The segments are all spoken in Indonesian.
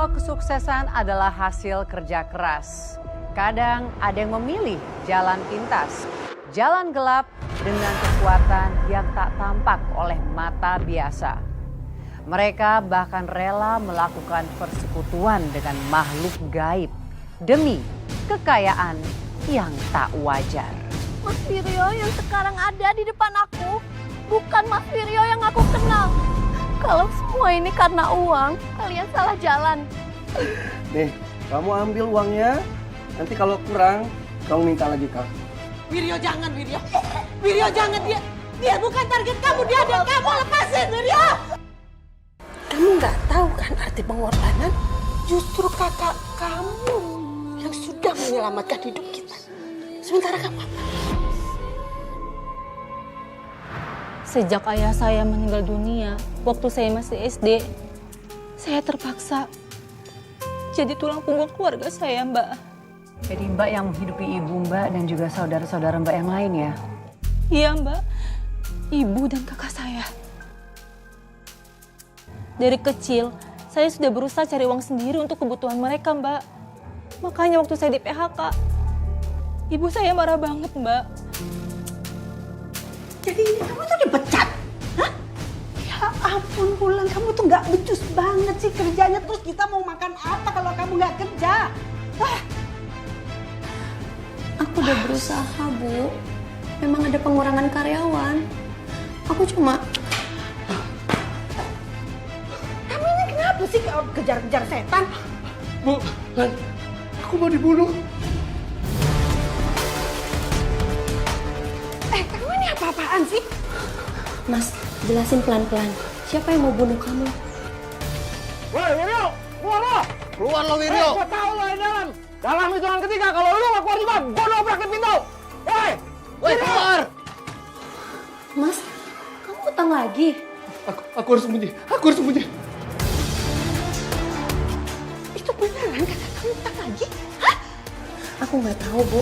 Semua kesuksesan adalah hasil kerja keras. Kadang ada yang memilih jalan pintas, jalan gelap dengan kekuatan yang tak tampak oleh mata biasa. Mereka bahkan rela melakukan persekutuan dengan makhluk gaib demi kekayaan yang tak wajar. Mas Wiryo yang sekarang ada di depan aku bukan Mas Wiryo yang aku kenal. Kalau semua ini karena uang, kalian salah jalan. Nih, kamu ambil uangnya. Nanti kalau kurang, kamu minta lagi, Kak. Wiryo jangan, Wiryo. Wiryo jangan, dia bukan target kamu, dia ada kamu, lepasin Wiryo. Kamu nggak tahu kan arti pengorbanan? Justru kakak kamu yang sudah menyelamatkan hidup kita. Sementara kamu apa? Sejak ayah saya meninggal dunia, waktu saya masih SD, saya terpaksa jadi tulang punggung keluarga saya, Mbak. Jadi Mbak yang menghidupi ibu Mbak dan juga saudara-saudara Mbak yang lain ya? Iya, Mbak. Ibu dan kakak saya. Dari kecil, saya sudah berusaha cari uang sendiri untuk kebutuhan mereka, Mbak. Makanya waktu saya di PHK, ibu saya marah banget, Mbak. Jadi ini kamu tuh dipecat? Hah? Ya ampun Wulan, kamu tuh nggak becus banget sih kerjanya. Terus kita mau makan apa kalau kamu nggak kerja? Wah. Aku udah berusaha, Bu. Memang ada pengurangan karyawan. Aku cuma... Kamu ini kenapa sih kejar-kejar setan? Bu, Lan, aku mau dibunuh. Kamu ini apa-apaan sih? Mas, jelasin pelan-pelan. Siapa yang mau bunuh kamu? Woi, Wiryo, keluar lo! Keluar lo, Wiryo! Gua tahu lo yang dalam. Dalam hitungan ketiga, kalau lo gak keluar juga, gua dobrakin pintu. Woi, keluar! Mas, kamu utang lagi? Aku harus sembunyi, aku harus sembunyi. Itu beneran kakak kamu tak lagi? Hah? Aku nggak tahu, Bu.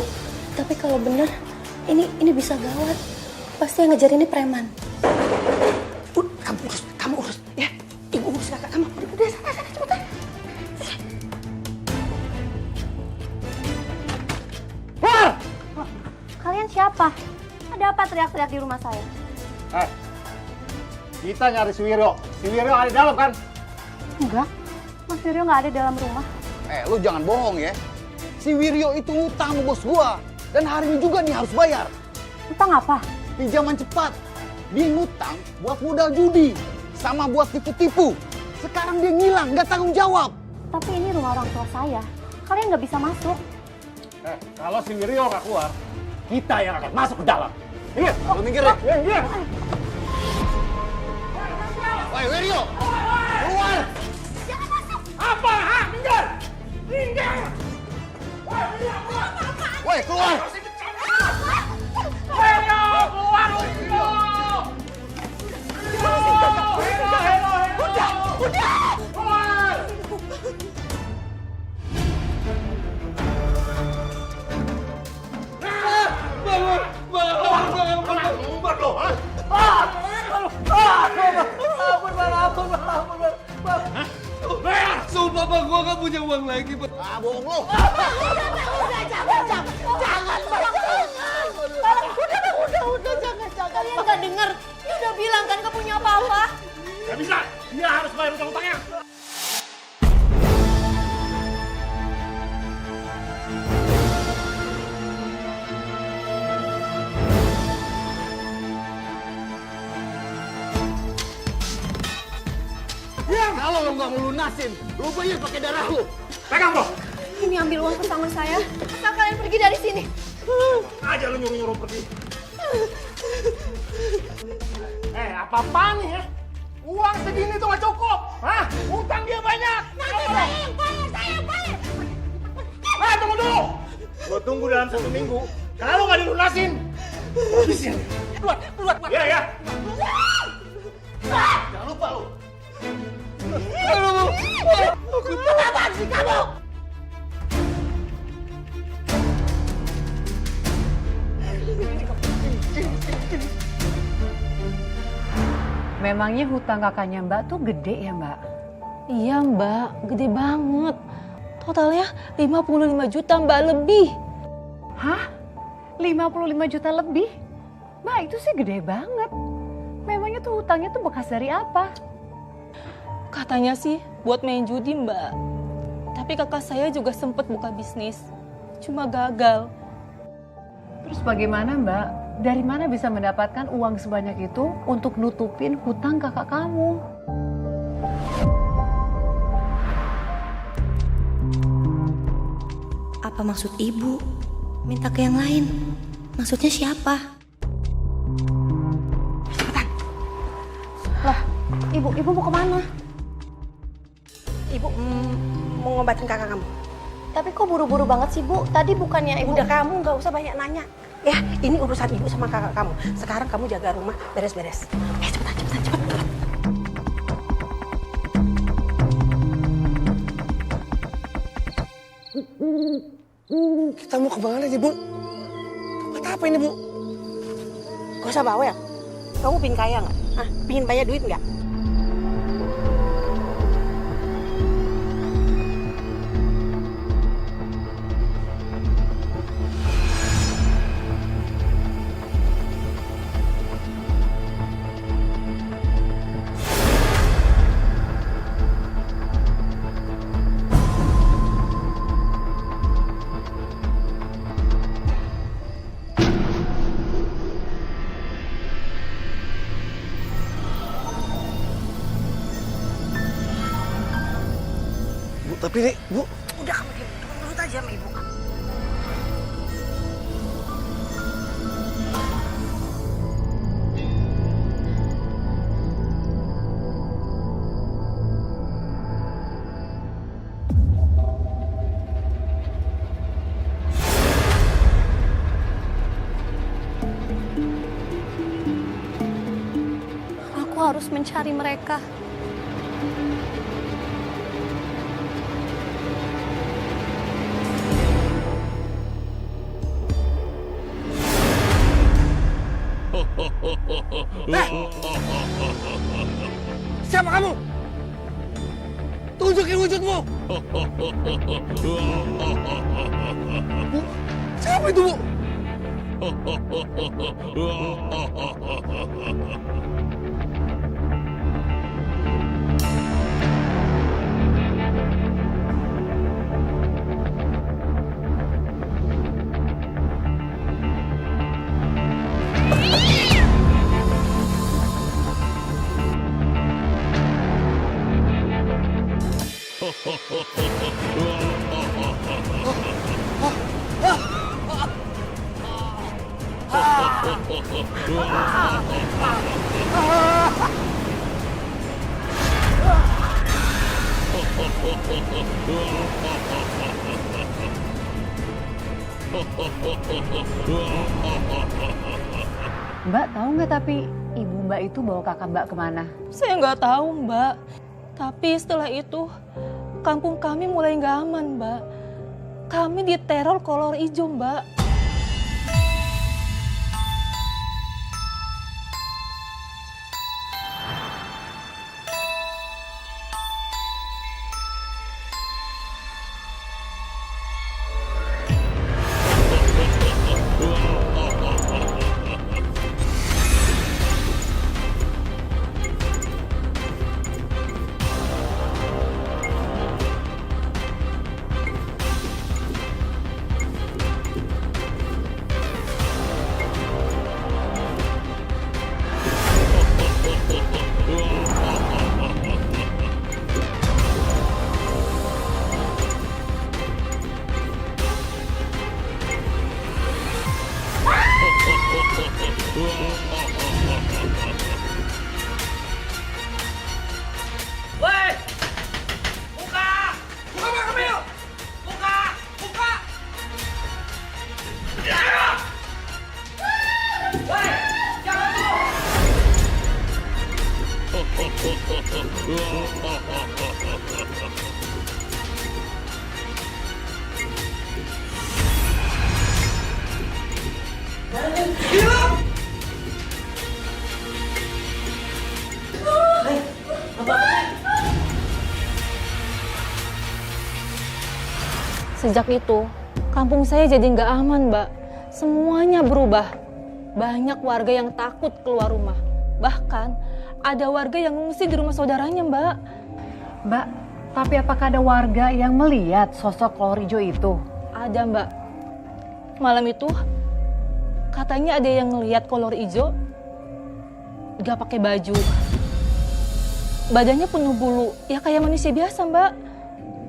Tapi kalau bener, ini bisa gawat. Pasti yang ngejar ini preman. Kamu urus, ya. Ibu urus kakak kamu. Udah sana cepetan. Kalian siapa? Ada apa teriak-teriak di rumah saya? Kita nyari si Wiryo. Si Wiryo ada di dalam kan? Enggak. Mas Wiryo nggak ada dalam rumah. Lu jangan bohong ya. Si Wiryo itu ngutang sama bos gua. Dan hari ini juga dia harus bayar. Utang apa? Pinjaman cepat. Dia ngutang buat modal judi. Sama buat tipu-tipu. Sekarang dia ngilang, nggak tanggung jawab. Tapi ini rumah orang tua saya. Kalian nggak bisa masuk. Kalau si Wiryo nggak keluar, kita yang akan masuk ke dalam. Ingat, Lu minggir ya. Ingat. Woi Wiryo, keluar. Jangan masuk! Apa? Ha? Minggir! Minggir! Woi keluar. Wiryo! Keluar, Wiryo! Udah! Keluar! Sumpah Bang, gua gak punya uang lagi Bang. Bohong lu. Udah, jangan, Bang. Jangan. Kalian nggak dengar? Dia udah bilang kan gak punya apa-apa. Gak bisa, dia harus bayar utang-utangnya. Kalau lu nggak mau lunasin, lu bayar pakai darah lu. Pegang bro. Ini ambil uang pesangon saya. Asal kalian pergi dari sini. Aja lu nyuruh-nyuruh pergi. Apa-apaan nih ya? Uang segini tuh gak cukup. Hah? Utang dia banyak. Nanti saya yang bayar. Tunggu dulu. Gua tunggu dalam 1 minggu. Kalau nggak dilunasin, habisin. Keluar. Ya. Jangan lupa lu. Apaan sih kamu? Memangnya hutang kakaknya Mbak tuh gede ya Mbak? Iya Mbak, gede banget. Totalnya 55 juta Mbak, lebih. Hah? 55 juta lebih? Mbak, itu sih gede banget. Memangnya tuh hutangnya tuh bekas dari apa? Katanya sih buat main judi Mbak. Tapi kakak saya juga sempat buka bisnis, cuma gagal. Terus bagaimana Mbak? Dari mana bisa mendapatkan uang sebanyak itu untuk nutupin hutang kakak kamu? Apa maksud ibu? Minta ke yang lain. Maksudnya siapa? Cepetan. Lah, ibu mau kemana? Ibu mau ngobatin kakak kamu. Tapi kok buru-buru banget sih Bu? Tadi bukannya ibu... Udah kamu nggak usah banyak nanya. Ya, ini urusan ibu sama kakak kamu. Sekarang kamu jaga rumah, beres-beres. Cepetan. Kita mau kemana nih, Bu? Tempat apa ini, Bu? Gak usah bawel. Kamu pingin kaya nggak? Ah, pingin banyak duit nggak? Bu, tapi nih, Bu. Udah kamu diam, nurut aja sama ibu. Aku harus mencari mereka. Siapa kamu? Tunjukin wujudmu. Bu, siapa itu, Bu? Mbak tahu nggak tapi ibu Mbak itu bawa kakak Mbak kemana? Saya nggak tahu Mbak. Tapi setelah itu kampung kami mulai nggak aman Mbak. Kami diteror kolor hijau Mbak. Sejak itu, kampung saya jadi nggak aman, Mbak. Semuanya berubah. Banyak warga yang takut keluar rumah. Bahkan ada warga yang ngungsi di rumah saudaranya, Mbak. Mbak, tapi apakah ada warga yang melihat sosok kolor hijau itu? Ada, Mbak. Malam itu katanya ada yang ngelihat kolor hijau nggak pakai baju. Badannya penuh bulu, ya kayak manusia biasa, Mbak.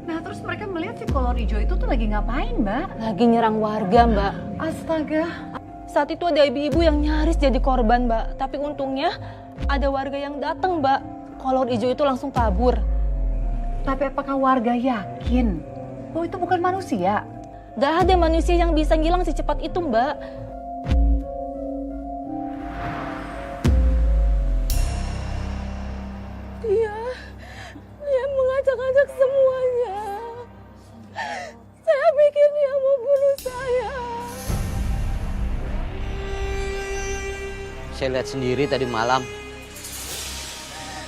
Nah, terus mereka melihat si kolor hijau itu tuh lagi ngapain, Mbak? Lagi nyerang warga, Mbak. Astaga. Saat itu ada ibu-ibu yang nyaris jadi korban, Mbak. Tapi untungnya ada warga yang datang, Mbak. Kolor hijau itu langsung kabur. Tapi apakah warga yakin bahwa itu bukan manusia? Gak ada manusia yang bisa ngilang secepat itu, Mbak. Dia mengacak-acak semuanya. Saya pikir dia mau bunuh saya. Saya lihat sendiri tadi malam.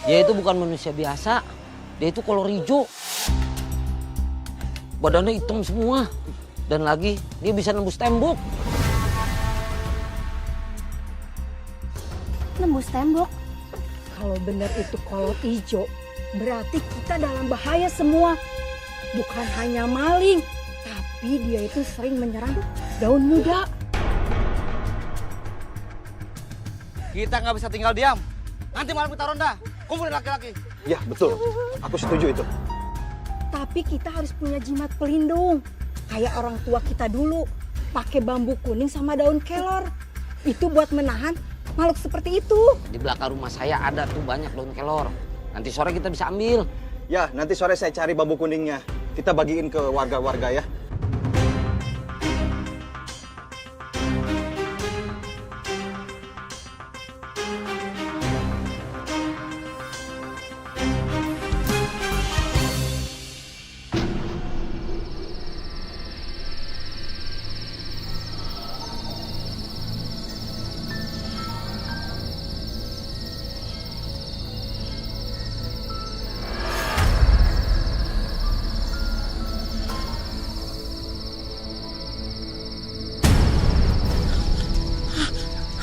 Dia itu bukan manusia biasa. Dia itu kolor hijau. Badannya hitam semua. Dan lagi dia bisa nembus tembok. Nembus tembok? Kalau benar itu kolor hijau, berarti kita dalam bahaya semua. Bukan hanya maling, tapi dia itu sering menyerang daun muda. Kita nggak bisa tinggal diam. Nanti malam kita ronda. Kumpulin laki-laki. Ya, betul. Aku setuju itu. Tapi kita harus punya jimat pelindung. Kayak orang tua kita dulu, pakai bambu kuning sama daun kelor. Itu buat menahan makhluk seperti itu. Di belakang rumah saya ada tuh banyak daun kelor. Nanti sore kita bisa ambil. Ya, nanti sore saya cari bambu kuningnya. Kita bagiin ke warga-warga ya.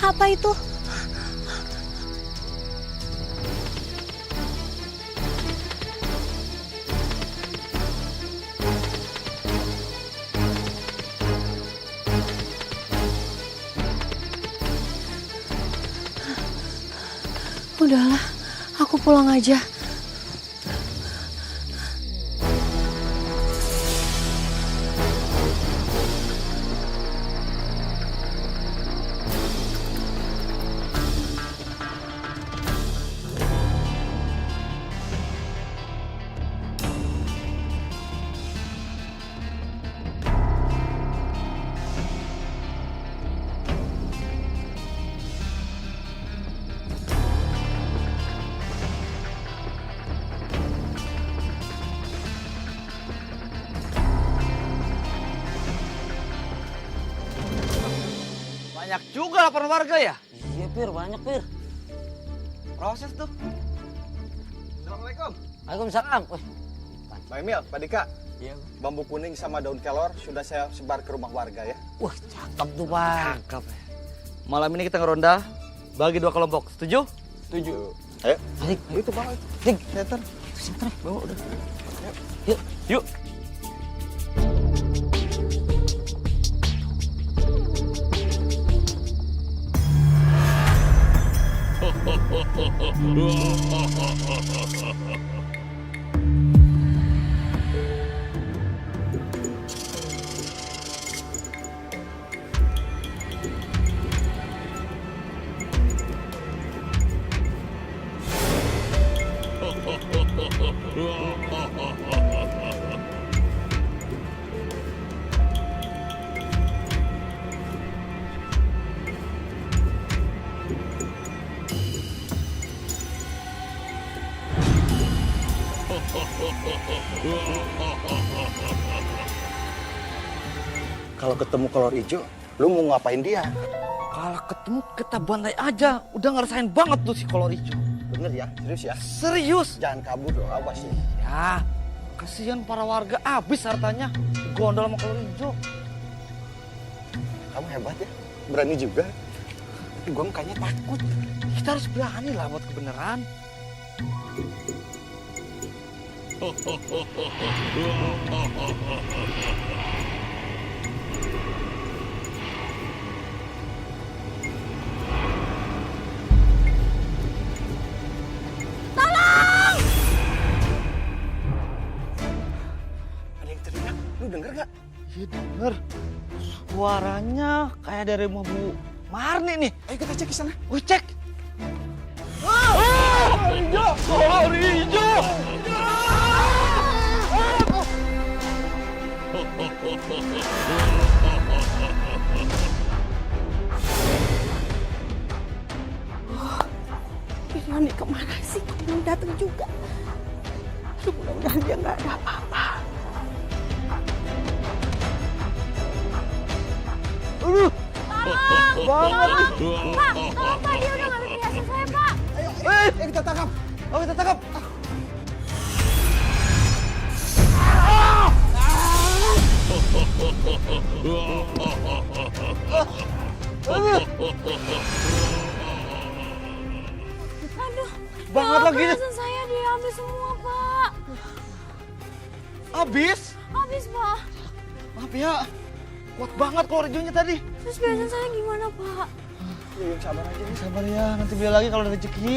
Apa itu? Udahlah, aku pulang aja. Banyak juga laporan warga ya? Iya, Pir. Banyak, Pir. Proses tuh. Assalamualaikum. Waalaikumsalam. Wih, Pak Emil, Pak Dika. iya. Bambu kuning sama daun kelor sudah saya sebar ke rumah warga ya. Wah, cakep tuh, Bang. Cakep. Malam ini kita ngeronda, bagi 2 kelompok. Setuju? Setuju. Ayo. Balik. Itu bawa itu. Dik. Seter. Sebentar. Bawa udah. Yuk. Yuk. Kalau ketemu kolor hijau, lu mau ngapain dia? Kalau ketemu kita bantai aja. Udah ngerasain banget tuh si kolor hijau. Bener ya? Serius ya? Serius. Jangan kabur loh, awas ya. Ya, kasihan para warga, habis hartanya. digondol sama kolor hijau. Kamu hebat ya, berani juga. Tapi gue kayaknya takut. Kita harus berani lah buat kebenaran. Ada yang teriak, lu denger gak? Iya denger. Suaranya kayak dari rumah Bu Marni nih. Ayo kita cek ke sana. Wih, cek. Kolor hijau! Kolor hijau! Roni kemana sih? Belum datang juga. Mudah-mudahan dia nggak ada apa-apa. Banget. Pak, tolong Pak, dia udah ngambil perhiasan saya, Pak. Ayo kita tangkap. Ayo kita tangkap. Aduh, Banget lagi. perhiasan saya diambil semua, Pak. Habis. Habis, Pak. Maaf ya. Kuat banget kolor hijaunya tadi. Terus perhiasan saya gimana, Pak? Sabar aja nih, sabar ya. Nanti beli lagi kalau ada rezeki.